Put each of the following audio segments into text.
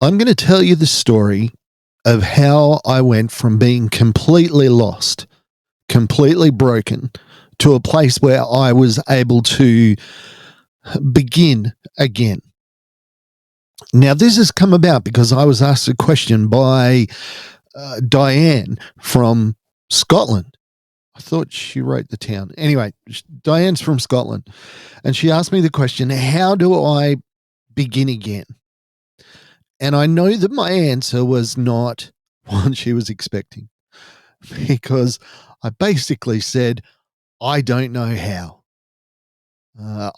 I'm going to tell you the story of how I went from being completely lost, completely broken, to a place where I was able to begin again. Now, this has come about because I was asked a question by Diane from Scotland. I thought she wrote the town. Anyway, Diane's from Scotland. And she asked me the question, how do I begin again? And I know that my answer was not what she was expecting, because I basically said, I don't know how.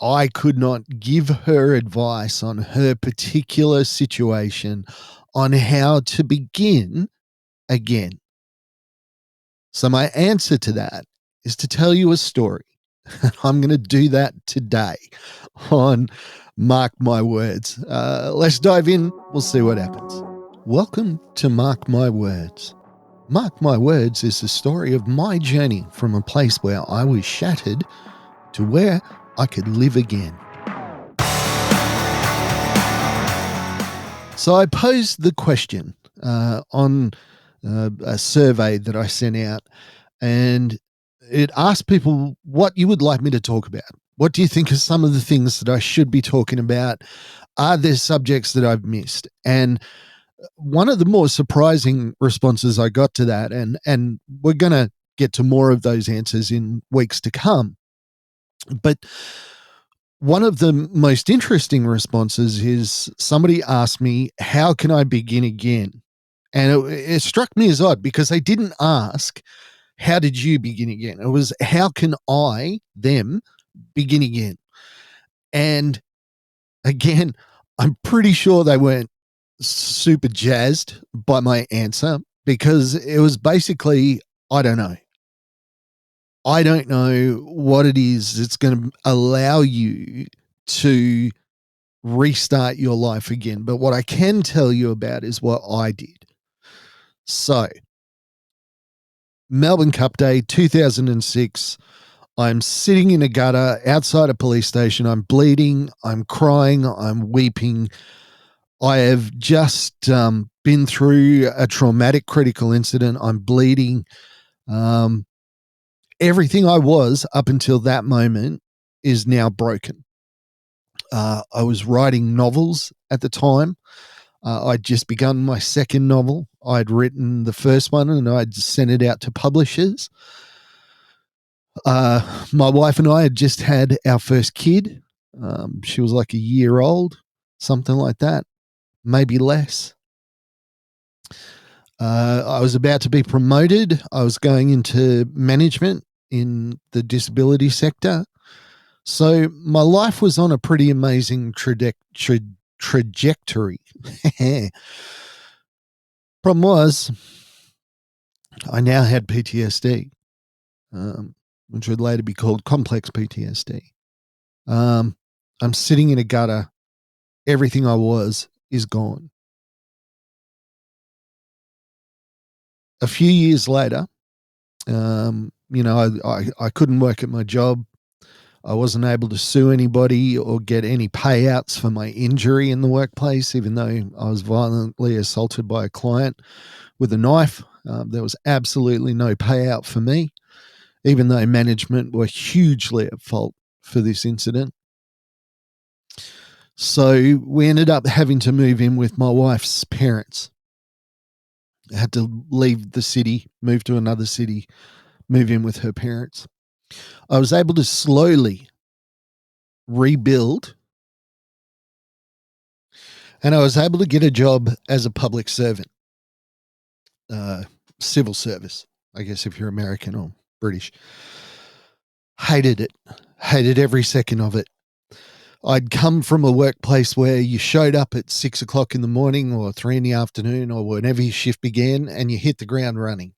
I could not give her advice on her particular situation on how to begin again. So, my answer to that is to tell you a story. And I'm going to do that today on Mark My Words. Let's dive in. We'll see what happens. Welcome to Mark My Words. Mark My Words is the story of my journey from a place where I was shattered to where I could live again. So I posed the question on a survey that I sent out, and it asked people what you would like me to talk about. What do you think are some of the things that I should be talking about? Are there subjects that I've missed? And one of the more surprising responses I got to that, and we're going to get to more of those answers in weeks to come, but one of the most interesting responses is somebody asked me, how can I begin again? And it struck me as odd because they didn't ask, how did you begin again? It was, how can I, them, begin again? And again, I'm pretty sure they weren't super jazzed by my answer, because it was basically, I don't know. I don't know what it is that's going to allow you to restart your life again. But what I can tell you about is what I did. So, Melbourne Cup Day 2006. I'm sitting in a gutter outside a police station. I'm bleeding. I'm crying. I'm weeping. I have just been through a traumatic critical incident. I'm bleeding. Everything I was up until that moment is now broken. I was writing novels at the time. I'd just begun my second novel. I'd written the first one and I'd sent it out to publishers. My wife and I had just had our first kid. She was like a year old, something like that, maybe less. I was about to be promoted. I was going into management in the disability sector. So my life was on a pretty amazing trajectory. Problem was, I now had PTSD, which would later be called complex PTSD. I'm sitting in a gutter. Everything I was is gone. A few years later, I couldn't work at my job. I wasn't able to sue anybody or get any payouts for my injury in the workplace, even though I was violently assaulted by a client with a knife. There was absolutely no payout for me, even though management were hugely at fault for this incident. So we ended up having to move in with my wife's parents. I had to leave the city, move to another city, move in with her parents. I was able to slowly rebuild, and I was able to get a job as a public servant, civil service, I guess, if you're American or British. Hated it, hated every second of it. I'd come from a workplace where you showed up at 6 o'clock in the morning or 3 in the afternoon or whenever your shift began, and you hit the ground running.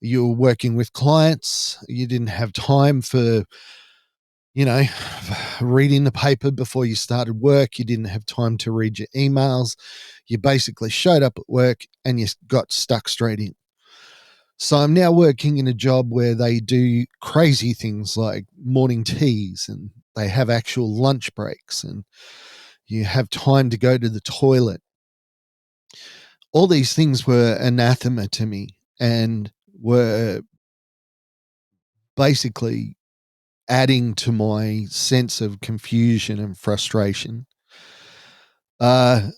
You were working with clients. You didn't have time for, reading the paper before you started work. You didn't have time to read your emails. You basically showed up at work and you got stuck straight in. So I'm now working in a job where they do crazy things like morning teas, and they have actual lunch breaks, and you have time to go to the toilet. all these things were anathema to me and were basically adding to my sense of confusion and frustration. A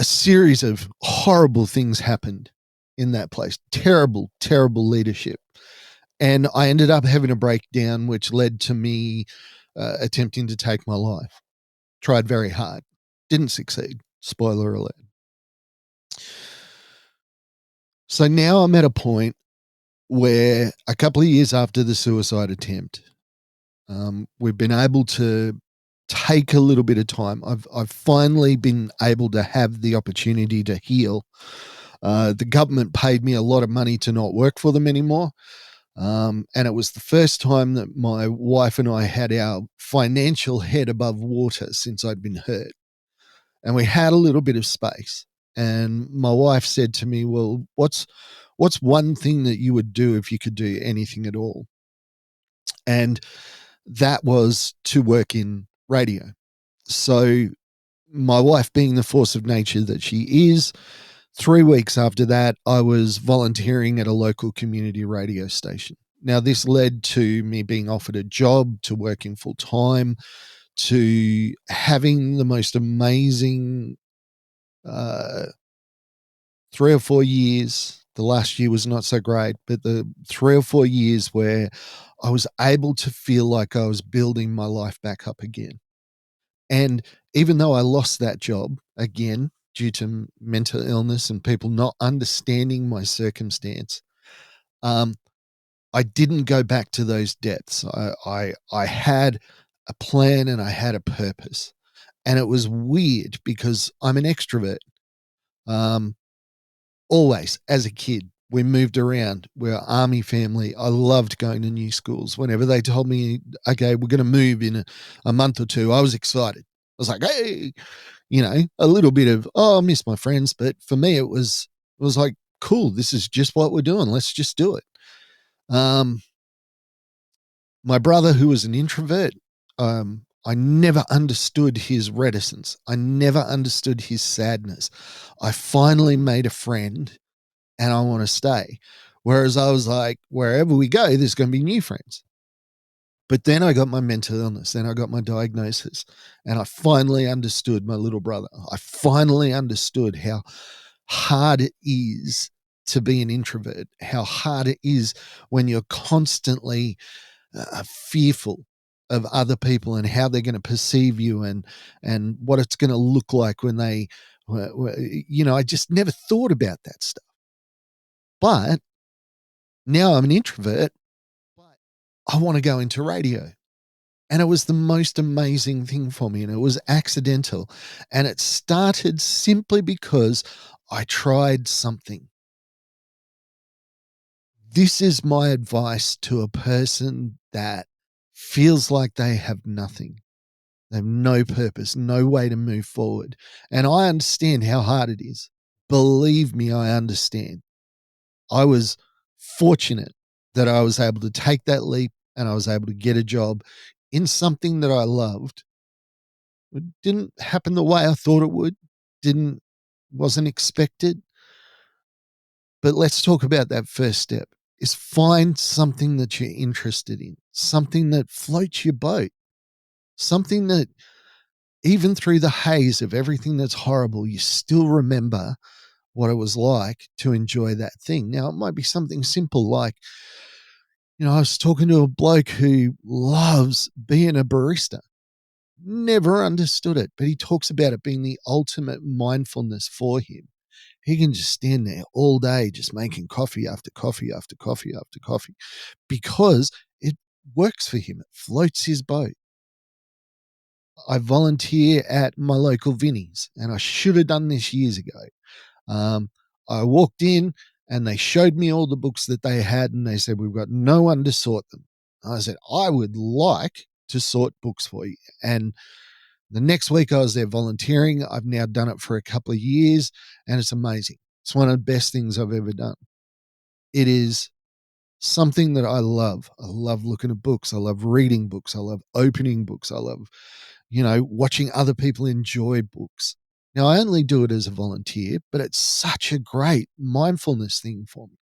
series of horrible things happened in that place. Terrible, terrible leadership. And I ended up having a breakdown, which led to me attempting to take my life. Tried very hard. Didn't succeed. Spoiler alert. So now I'm at a point where a couple of years after the suicide attempt, we've been able to take a little bit of time. I've finally been able to have the opportunity to heal. The government paid me a lot of money to not work for them anymore. And it was the first time that my wife and I had our financial head above water since I'd been hurt. And we had a little bit of space. And my wife said to me, well, what's one thing that you would do if you could do anything at all? And that was to work in radio. So my wife, being the force of nature that she is, 3 weeks after that, I was volunteering at a local community radio station. Now, this led to me being offered a job, to working full time, to having the most amazing 3 or 4 years. The last year was not so great, but the 3 or 4 years where I was able to feel like I was building my life back up again. And even though I lost that job again due to mental illness and people not understanding my circumstance, um, I didn't go back to those depths. I had a plan and I had a purpose. And it was weird because I'm an extrovert. Um, Always, as a kid, we moved around. We're an army family. I loved going to new schools. Whenever they told me, okay, we're going to move in a month or two, I was excited. I was like, hey, a little bit of, oh, I miss my friends. But for me, it was like, cool, this is just what we're doing. Let's just do it. My brother, who was an introvert, I never understood his reticence. I never understood his sadness. I finally made a friend and I want to stay. Whereas I was like, wherever we go, there's going to be new friends. But then I got my mental illness, then I got my diagnosis, and I finally understood my little brother. I finally understood how hard it is to be an introvert, how hard it is when you're constantly fearful of other people and how they're going to perceive you and what it's going to look like when they, I just never thought about that stuff. But now I'm an introvert, but I want to go into radio. And it was the most amazing thing for me. And it was accidental. And it started simply because I tried something. This is my advice to a person that feels like they have nothing. They have no purpose, no way to move forward. And I understand how hard it is. Believe me, I understand. I was fortunate that I was able to take that leap and I was able to get a job in something that I loved. It didn't happen the way I thought it would, didn't wasn't expected. But let's talk about that first step is find something that you're interested in, something that floats your boat, something that even through the haze of everything that's horrible, you still remember what it was like to enjoy that thing. Now, it might be something simple like, I was talking to a bloke who loves being a barista. Never understood it, but he talks about it being the ultimate mindfulness for him. He can just stand there all day just making coffee after coffee after coffee after coffee because it works for him. It floats his boat. I volunteer at my local Vinnie's, and I should have done this years ago. I walked in and they showed me all the books that they had, and they said, we've got no one to sort them. I said, I would like to sort books for you. And the next week I was there volunteering. I've now done it for a couple of years, and it's amazing. It's one of the best things I've ever done. It is something that I love. I love looking at books. I love reading books. I love opening books. I love, watching other people enjoy books. Now, I only do it as a volunteer, but it's such a great mindfulness thing for me.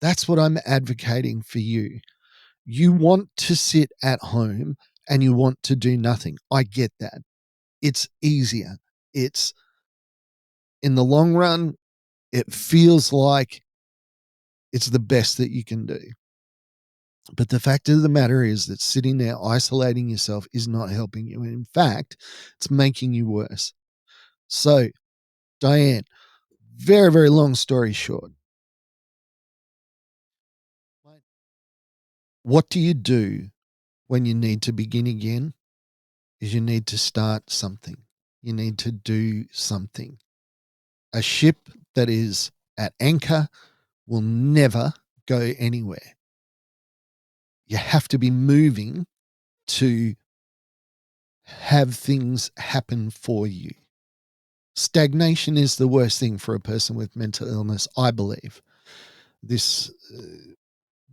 That's what I'm advocating for you. You want to sit at home and you want to do nothing. I get that. It's easier. It's in the long run, it feels like it's the best that you can do. But the fact of the matter is that sitting there isolating yourself is not helping you. In fact, it's making you worse. So, Diane, very, very long story short, what do you do when you need to begin again? Is you need to start something. You need to do something. A ship that is at anchor will never go anywhere. You have to be moving to have things happen for you. Stagnation is the worst thing for a person with mental illness, I believe. This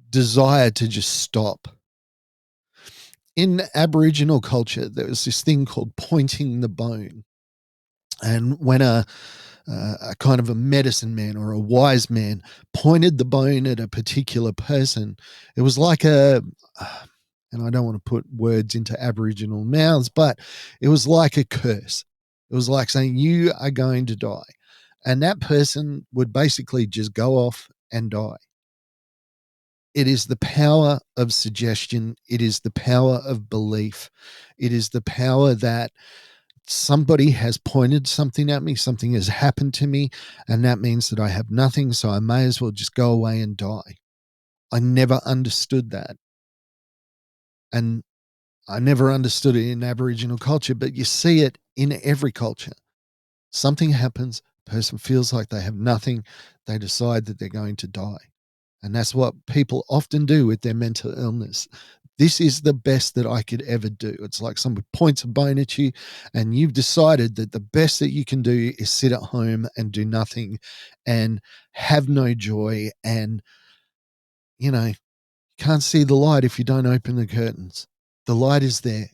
desire to just stop. In Aboriginal culture, there was this thing called pointing the bone. And when a kind of a medicine man or a wise man pointed the bone at a particular person, it was like and I don't want to put words into Aboriginal mouths, but it was like a curse. It was like saying, you are going to die. And that person would basically just go off and die. It is the power of suggestion. It is the power of belief. It is the power that somebody has pointed something at me, something has happened to me, and that means that I have nothing, so I may as well just go away and die. I never understood that. And I never understood it in Aboriginal culture, but you see it in every culture. Something happens, person feels like they have nothing, they decide that they're going to die. And that's what people often do with their mental illness. This is the best that I could ever do. It's like somebody points a bone at you and you've decided that the best that you can do is sit at home and do nothing and have no joy. And, you can't see the light if you don't open the curtains. The light is there.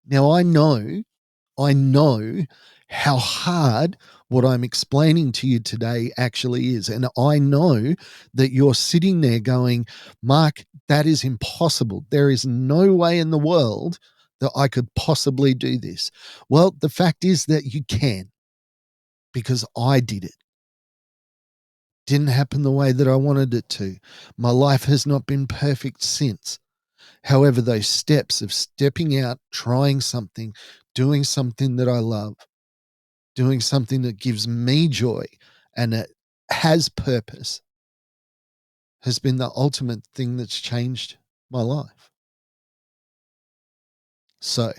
Now, I know how hard what I'm explaining to you today actually is. And I know that you're sitting there going, Mark, that is impossible. There is no way in the world that I could possibly do this. Well, the fact is that you can, because I did it. Didn't happen the way that I wanted it to. My life has not been perfect since. However, those steps of stepping out, trying something, doing something that I love, doing something that gives me joy and that has purpose has been the ultimate thing that's changed my life. So,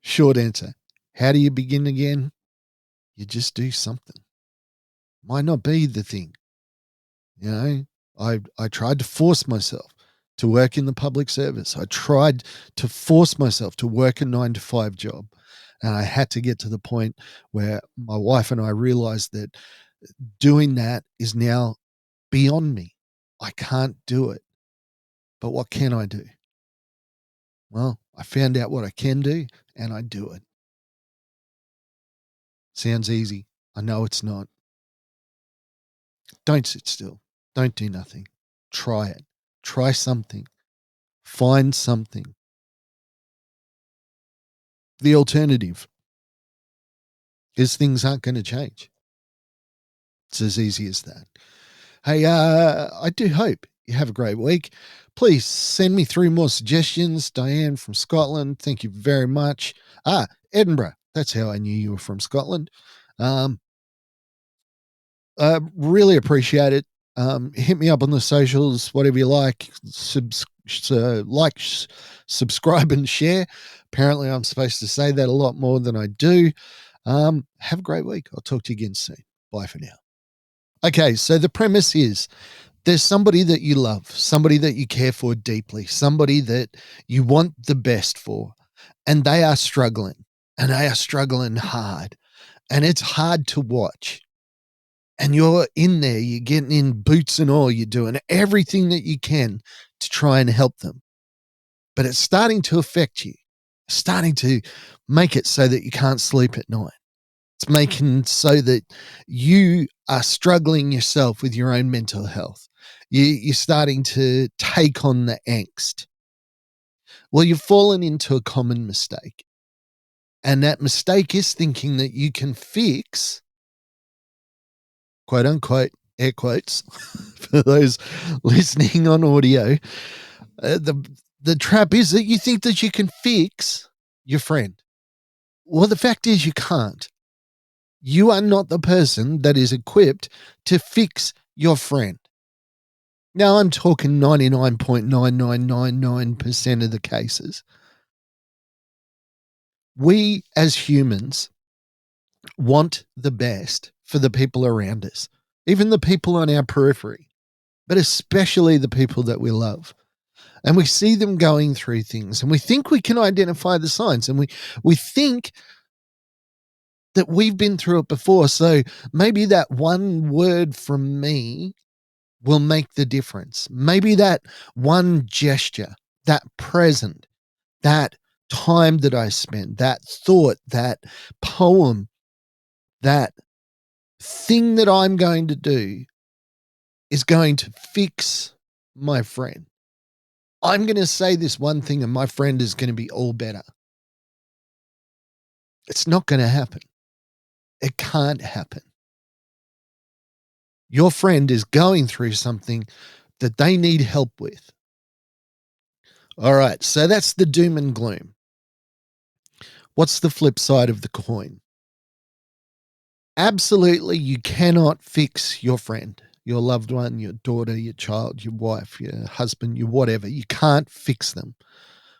short answer, how do you begin again? You just do something. Might not be the thing. I tried to force myself to work in the public service. I tried to force myself to work a 9-to-5 job. And I had to get to the point where my wife and I realized that doing that is now beyond me. I can't do it. But what can I do? Well, I found out what I can do and I do it. Sounds easy. I know it's not. Don't sit still. Don't do nothing. Try it. Try something. Find something. The alternative is things aren't going to change. It's as easy as that. Hey, I do hope you have a great week. Please send me through more suggestions. Diane from Scotland, thank you very much. Edinburgh, that's how I knew you were from Scotland. Really appreciate it. Hit me up on the socials, whatever you like. Subscribe and share. Apparently, I'm supposed to say that a lot more than I do. Have a great week. I'll talk to you again soon. Bye for now. Okay, so the premise is there's somebody that you love, somebody that you care for deeply, somebody that you want the best for, and they are struggling, and they are struggling hard, and it's hard to watch. And you're in there, you're getting in boots and all, you're doing everything that you can to try and help them. But it's starting to affect you. starting to make it so that you can't sleep at night. It's making so that you are struggling yourself with your own mental health. You're starting to take on the angst. Well, you've fallen into a common mistake. And that mistake is thinking that you can fix, quote unquote, air quotes, for those listening on audio. The trap is that you think that you can fix your friend. Well, the fact is you can't. You are not the person that is equipped to fix your friend. Now, I'm talking 99.9999% of the cases. We as humans want the best for the people around us, even the people on our periphery, but especially the people that we love. And we see them going through things and we think we can identify the signs, and we think that we've been through it before. So maybe that one word from me will make the difference. Maybe that one gesture, that present, that time that I spent, that thought, that poem, that thing that I'm going to do is going to fix my friend. I'm going to say this one thing and my friend is going to be all better. It's not going to happen. It can't happen. Your friend is going through something that they need help with. All right, so that's the doom and gloom. What's the flip side of the coin? Absolutely, you cannot fix your friend, your loved one, your daughter, your child, your wife, your husband, your whatever. You can't fix them.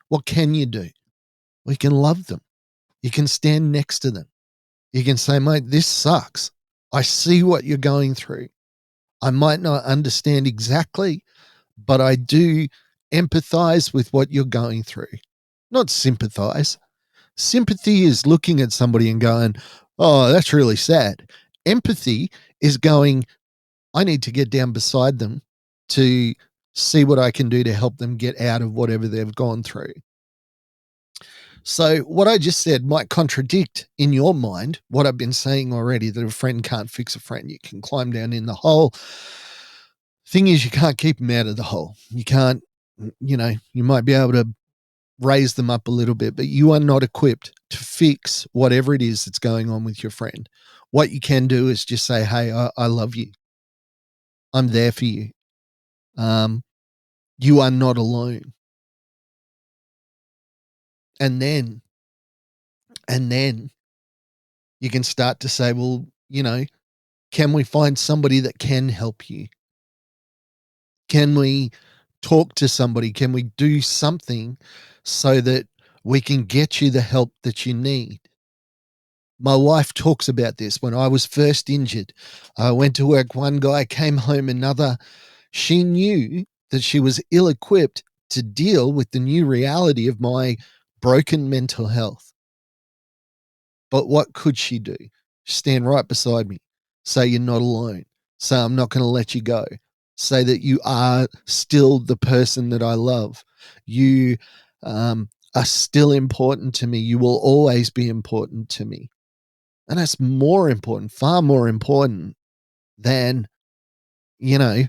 What can you do? Well, you can love them. You can stand next to them. You can say, mate, this sucks. I see what you're going through. I might not understand exactly, but I do empathize with what you're going through. Not sympathize. Sympathy is looking at somebody and going, oh, that's really sad. Empathy is going, I need to get down beside them to see what I can do to help them get out of whatever they've gone through. So what I just said might contradict in your mind what I've been saying already, that a friend can't fix a friend. You can climb down in the hole. Thing is, you can't keep them out of the hole. You can't, you might be able to raise them up a little bit, but you are not equipped to fix whatever it is that's going on with your friend. What you can do is just say, hey, I love you. I'm there for you. You are not alone. And then you can start to say, well, can we find somebody that can help you? Can we talk to somebody? Can we do something so that we can get you the help that you need? My wife talks about this. When I was first injured, I went to work one guy, came home another. She knew that she was ill equipped to deal with the new reality of my broken mental health. But what could she do? Stand right beside me, say you're not alone, say I'm not going to let you go, say that you are still the person that I love. You are still important to me. You will always be important to me. And that's more important, far more important than, you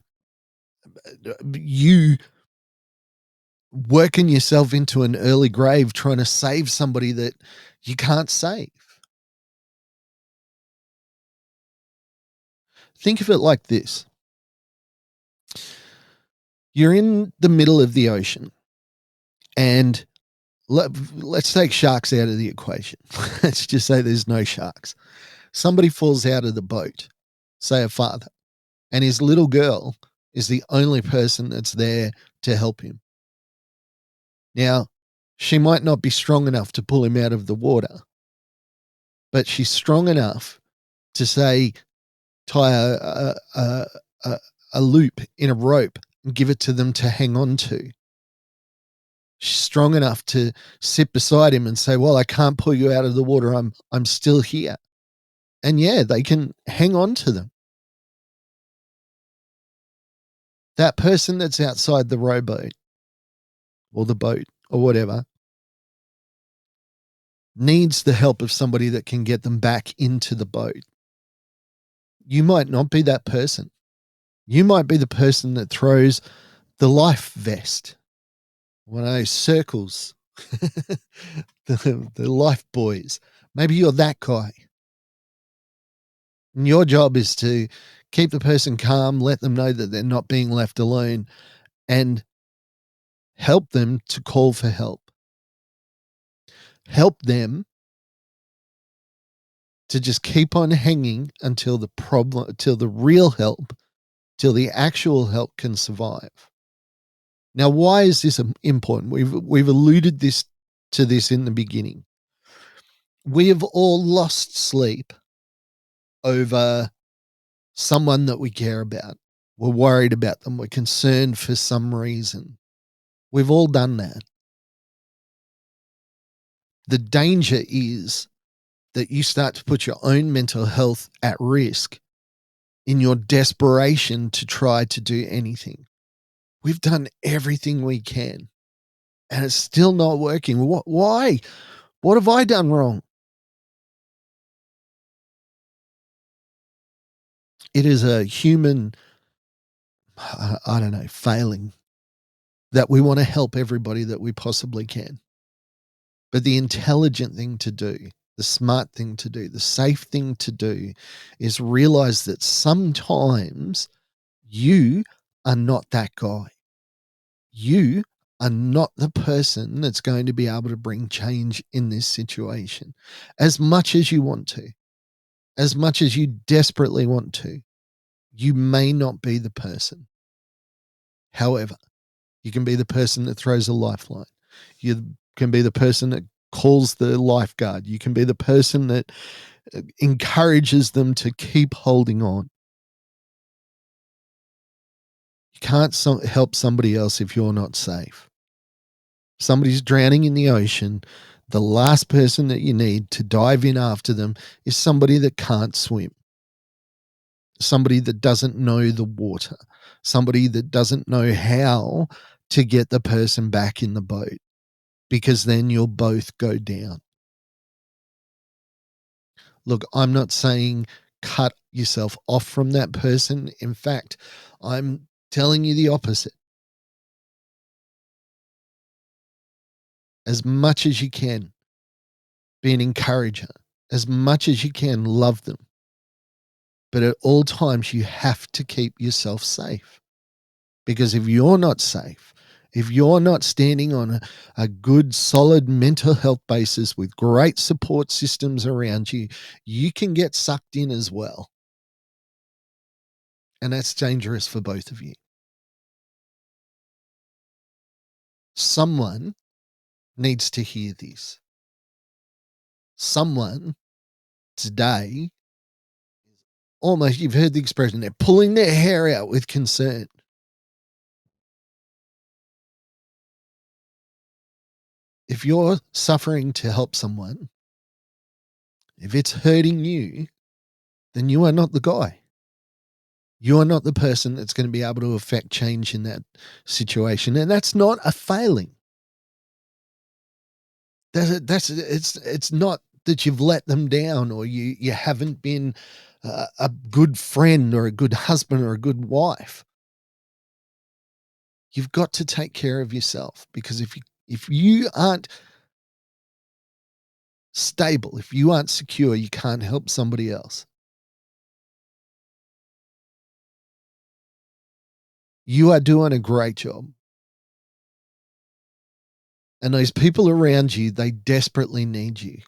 working yourself into an early grave trying to save somebody that you can't save. Think of it like this. You're in the middle of the ocean and let's take sharks out of the equation. Let's just say there's no sharks. Somebody falls out of the boat, say a father, and his little girl is the only person that's there to help him. Now, she might not be strong enough to pull him out of the water, but she's strong enough to say, tie a loop in a rope and give it to them to hang on to. She's strong enough to sit beside him and say, well, I can't pull you out of the water. I'm still here. And yeah, they can hang on to them. That person that's outside the rowboat or the boat or whatever, needs the help of somebody that can get them back into the boat. You might not be that person. You might be the person that throws the life vest, one of those circles, the life buoys. Maybe you're that guy. And your job is to keep the person calm, let them know that they're not being left alone, and help them to call for help. Help them to just keep on hanging until the real help, till the actual help can survive. Now, why is this important? We've alluded to this in the beginning. We have all lost sleep over someone that we care about. We're worried about them. We're concerned for some reason. We've all done that. The danger is that you start to put your own mental health at risk in your desperation to try to do anything. We've done everything we can and it's still not working. Why? What have I done wrong? It is a human, I don't know, failing that we want to help everybody that we possibly can. But the intelligent thing to do, the smart thing to do, the safe thing to do is realize that sometimes you are not that guy. You are not the person that's going to be able to bring change in this situation as much as you want to, as much as you desperately want to. You may not be the person. However, you can be the person that throws a lifeline. You can be the person that calls the lifeguard. You can be the person that encourages them to keep holding on. You can't help somebody else if you're not safe. Somebody's drowning in the ocean. The last person that you need to dive in after them is somebody that can't swim, somebody that doesn't know the water, somebody that doesn't know how to get the person back in the boat, because then you'll both go down. Look, I'm not saying cut yourself off from that person. In fact, I'm telling you the opposite. As much as you can, be an encourager. As much as you can, love them. But at all times, you have to keep yourself safe. Because if you're not safe, if you're not standing on a good, solid mental health basis with great support systems around you, you can get sucked in as well. And that's dangerous for both of you. Someone needs to hear this. Someone today, almost, you've heard the expression, they're pulling their hair out with concern. If you're suffering to help someone, if it's hurting you, then you are not the guy. You are not the person that's going to be able to affect change in that situation. And that's not a failing. It's not that you've let them down or you haven't been a good friend or a good husband or a good wife. You've got to take care of yourself, because if you aren't stable, if you aren't secure, you can't help somebody else. You are doing a great job. And those people around you, they desperately need you.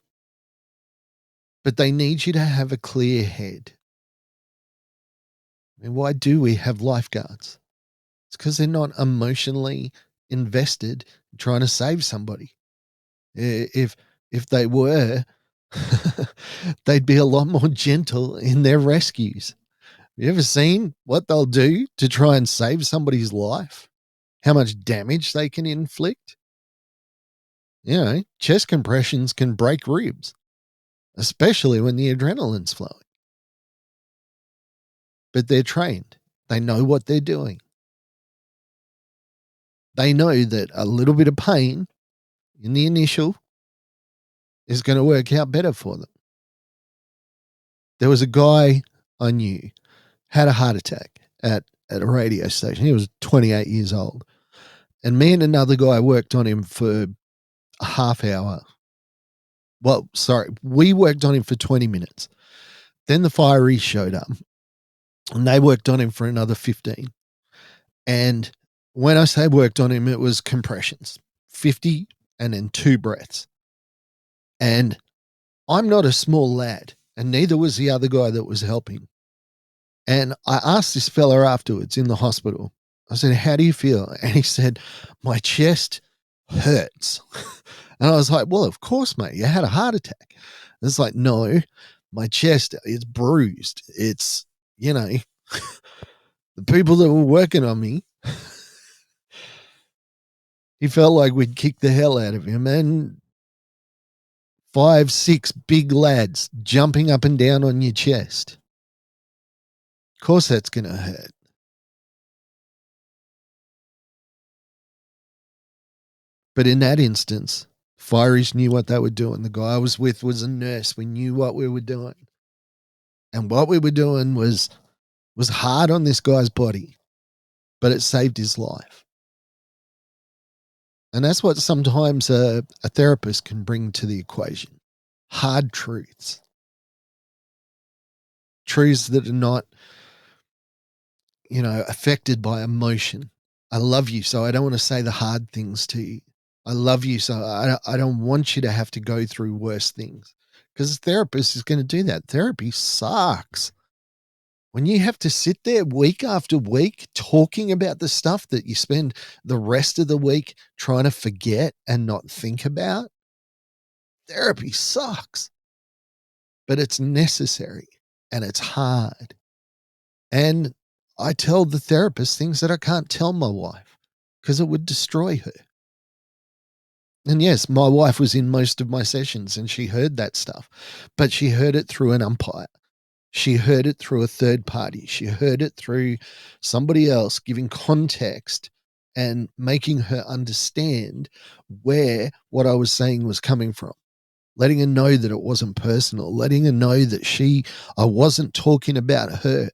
But they need you to have a clear head. And why do we have lifeguards? It's because they're not emotionally invested in trying to save somebody. If they were, they'd be a lot more gentle in their rescues. Have you ever seen what they'll do to try and save somebody's life? How much damage they can inflict? You know, chest compressions can break ribs, especially when the adrenaline's flowing. But they're trained. They know what they're doing. They know that a little bit of pain in the initial is going to work out better for them. There was a guy I knew had a heart attack at a radio station. He was 28 years old. And me and another guy worked on him for a half hour. Well, sorry, we worked on him for 20 minutes. Then the fireys showed up and they worked on him for another 15. And when I say worked on him, it was compressions, 50 and then 2 breaths. And I'm not a small lad, and neither was the other guy that was helping. And I asked this fella afterwards in the hospital, I said, how do you feel? And he said, my chest hurts. And I was like, well, of course, mate, you had a heart attack. And it's like, no, my chest is bruised. It's, the people that were working on me, he felt like we'd kicked the hell out of him. And 5, 6 big lads jumping up and down on your chest. Of course that's going to hurt. But in that instance, fireys knew what they were doing. The guy I was with was a nurse. We knew what we were doing. And what we were doing was hard on this guy's body, but it saved his life. And that's what sometimes a therapist can bring to the equation. Hard truths. Truths that are not, affected by emotion. I love you, so I don't want to say the hard things to you. I love you, so I don't want you to have to go through worse things. Because a therapist is going to do that. Therapy sucks. When you have to sit there week after week talking about the stuff that you spend the rest of the week trying to forget and not think about, therapy sucks. But it's necessary and it's hard. And I tell the therapist things that I can't tell my wife because it would destroy her. And yes, my wife was in most of my sessions and she heard that stuff, but she heard it through an umpire. She heard it through a third party. She heard it through somebody else giving context and making her understand where what I was saying was coming from, letting her know that it wasn't personal, letting her know that I wasn't talking about her.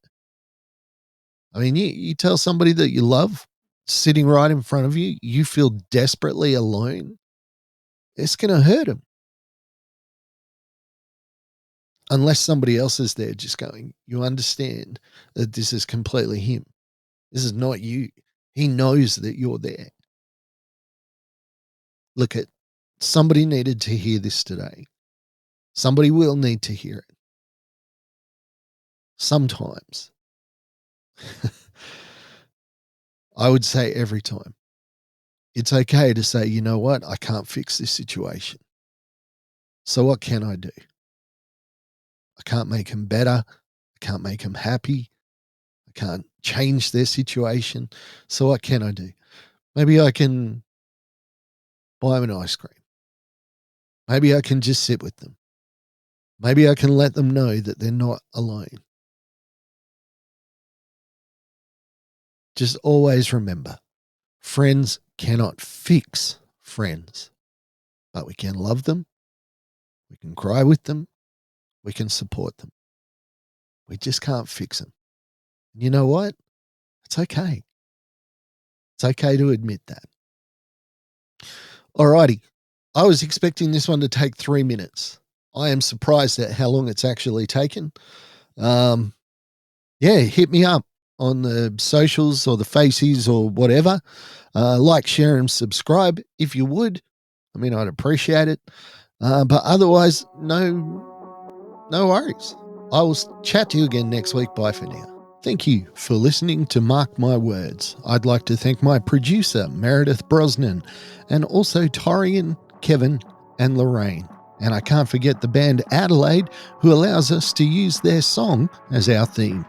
I mean, you tell somebody that you love sitting right in front of you, you feel desperately alone. It's going to hurt them. Unless somebody else is there just going, you understand that this is completely him. This is not you. He knows that you're there. Look, somebody needed to hear this today. Somebody will need to hear it. Sometimes. I would say every time. It's okay to say, you know what? I can't fix this situation. So what can I do? I can't make him better. I can't make him happy. I can't change their situation. So what can I do? Maybe I can buy them an ice cream. Maybe I can just sit with them. Maybe I can let them know that they're not alone. Just always remember, friends cannot fix friends, but we can love them. We can cry with them. We can support them. We just can't fix them. And you know what? It's okay. It's okay to admit that. Alrighty. I was expecting this one to take 3 minutes. I am surprised at how long it's actually taken. Hit me up on the socials or the faces or whatever. Like, share, and subscribe if you would. I mean, I'd appreciate it. But otherwise, no worries. I will chat to you again next week. Bye for now. Thank you for listening to Mark My Words. I'd like to thank my producer, Meredith Brosnan, and also Torian, Kevin, and Lorraine. And I can't forget the band Adelaide, who allows us to use their song as our theme.